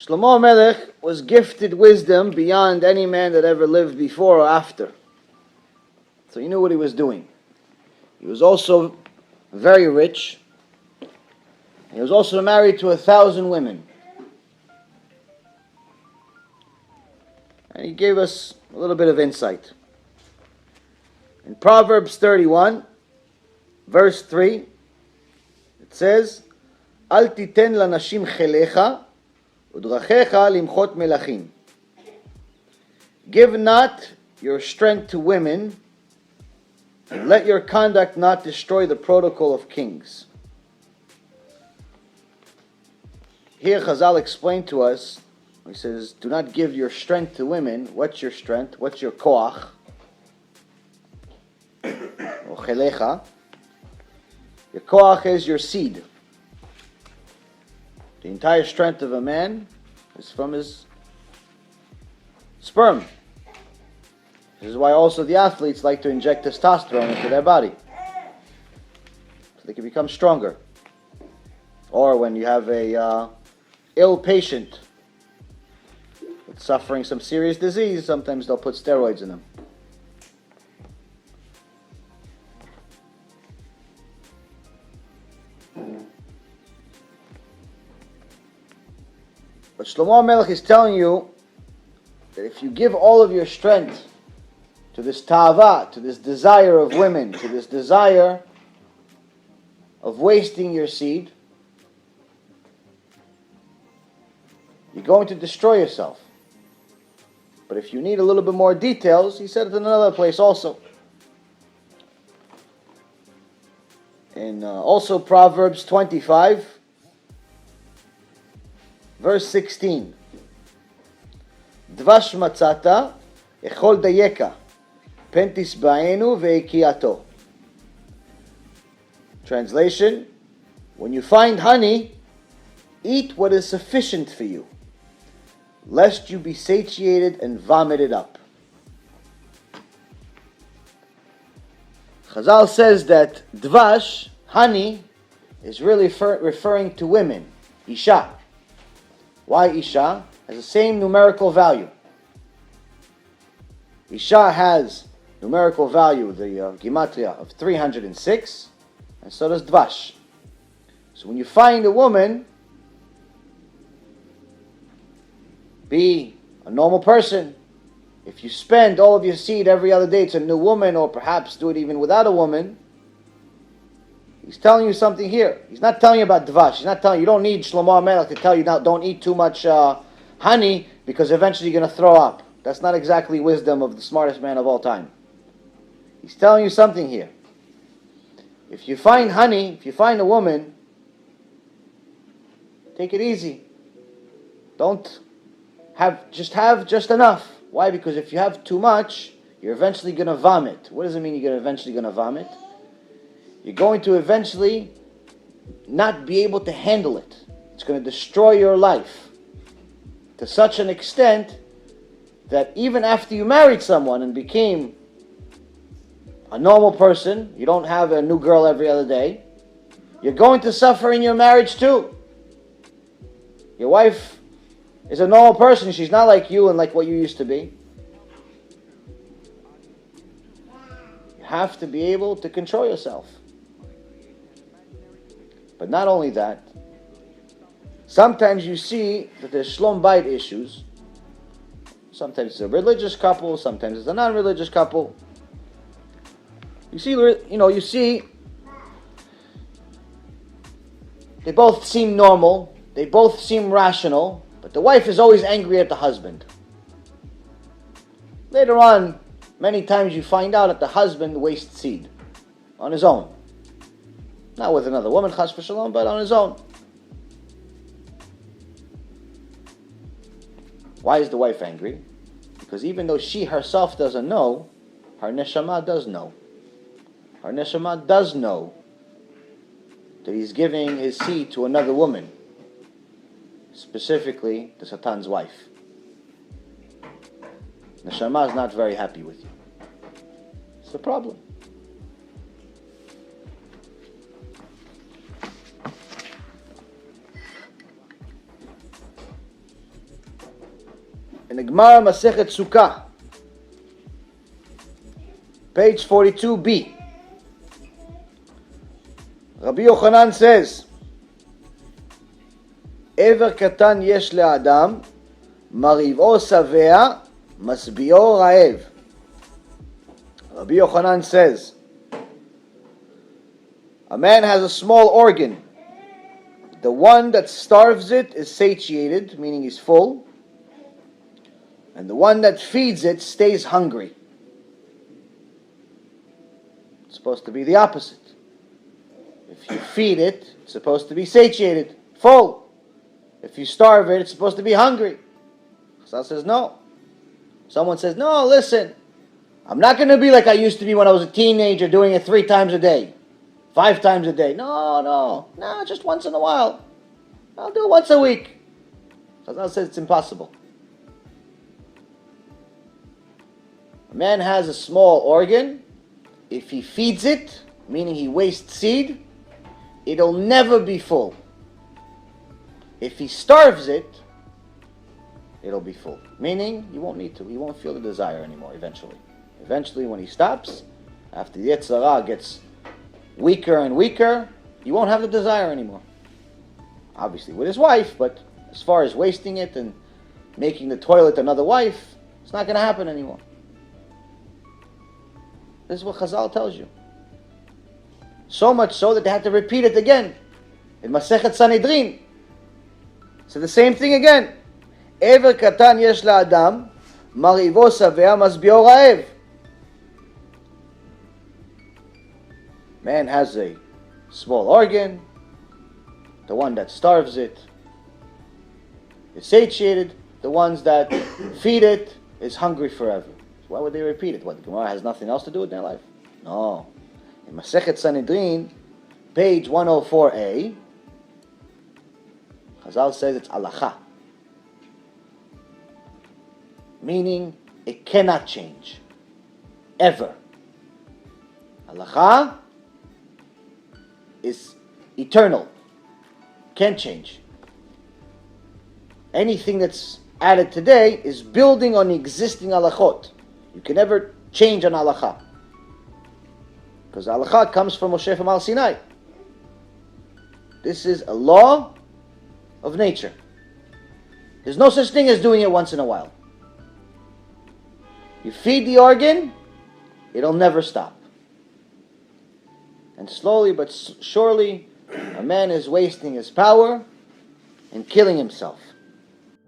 Shlomo Melech was gifted wisdom beyond any man that ever lived before or after. So he knew what he was doing. He was also very rich. He was also married to 1,000 women. And he gave us a little bit of insight. In Proverbs 31, verse 3, it says, Al titen lanashim chelecha, udrachecha limchot melachim. Give not your strength to women, and let your conduct not destroy the protocol of kings. Here Chazal explained to us, he says, do not give your strength to women. What's your strength? What's your koach? Or chelecha. Your koach is your seed. The entire strength of a man is from his sperm. This is why also the athletes like to inject testosterone into their body, so they can become stronger. Or when you have a ill patient that's suffering some serious disease, sometimes they'll put steroids in them. But Shlomo Melech is telling you that if you give all of your strength to this ta'ava, to this desire of women, to this desire of wasting your seed, you're going to destroy yourself. But if you need a little bit more details, he said it in another place also. In also Proverbs 25, verse 16. Dvash matzata, echol dayeka, pentis ba'enu ve'ikiato. Translation, when you find honey, eat what is sufficient for you, lest you be satiated and vomited up. Chazal says that dvash, honey, is really referring to women, isha. Why isha? Has the same numerical value. Isha has numerical value, the gematria of 306, and so does dvash. So when you find a woman, be a normal person. If you spend all of your seed every other day to a new woman, or perhaps do it even without a woman, he's telling you something here. He's not telling you about dvash. He's not telling you, you don't need Shlomo Melech to tell you now don't eat too much honey because eventually you're going to throw up. That's not exactly wisdom of the smartest man of all time. He's telling you something here. If you find honey, if you find a woman, take it easy. Don't have just enough. Why? Because if you have too much, you're eventually going to vomit. What does it mean you're eventually going to vomit? You're going to eventually not be able to handle it. It's going to destroy your life to such an extent that even after you married someone and became a normal person, you don't have a new girl every other day, you're going to suffer in your marriage too. Your wife is a normal person. She's not like you and like what you used to be. You have to be able to control yourself. But not only that, sometimes you see that there's Shalom bayit issues. Sometimes it's a religious couple, sometimes it's a non-religious couple. You see, they both seem normal, they both seem rational, but the wife is always angry at the husband. Later on, many times you find out that the husband wastes seed on his own. Not with another woman, chas v'shalom, but on his own. Why is the wife angry? Because even though she herself doesn't know, her neshama does know. Her neshama does know that he's giving his seed to another woman, specifically the Satan's wife. Neshama is not very happy with you. It's the problem. in the Gemara Masechet Sukkah, page 42b, Rabbi Yochanan says, Ever katan yesh le'adam, mariv'o savea, masbi'o ra'ev. Rabbi Yochanan says, a man has a small organ. The one that starves it is satiated, meaning he's full. And the one that feeds it stays hungry. It's supposed to be the opposite. If you feed it, it's supposed to be satiated, full. If you starve it, it's supposed to be hungry. Chazal says no. Someone says, no, listen, I'm not going to be like I used to be when I was a teenager, doing it 3 times a day, 5 times a day. No, just once in a while. I'll do it once a week. Chazal says it's impossible. A man has a small organ. If he feeds it, meaning he wastes seed, it'll never be full. If he starves it, it'll be full. Meaning, he won't need to. He won't feel the desire anymore eventually. Eventually, when he stops, after the Yetzer Hara gets weaker and weaker, he won't have the desire anymore. Obviously with his wife, but as far as wasting it and making the toilet another wife, it's not going to happen anymore. This is what Chazal tells you. So much so that they had to repeat it again in Masechet Sanhedrin. So the same thing again. Ever katan yesh la'adam, marivo savea masbi'o ra'ev. Man has a small organ. The one that starves it is satiated. The ones that feed it is hungry forever. So why would they repeat it? What, the Gemara has nothing else to do with their life? No. In Masechet Sanhedrin, page 104a, Chazal says it's halacha, meaning it cannot change, ever. Halacha is eternal, can't change. Anything that's added today is building on the existing halachot. You can never change an halacha, because halacha comes from Moshe from Al Sinai. This is a law of nature. There's no such thing as doing it once in a while. You feed the organ, it'll never stop. And slowly but surely, a man is wasting his power and killing himself.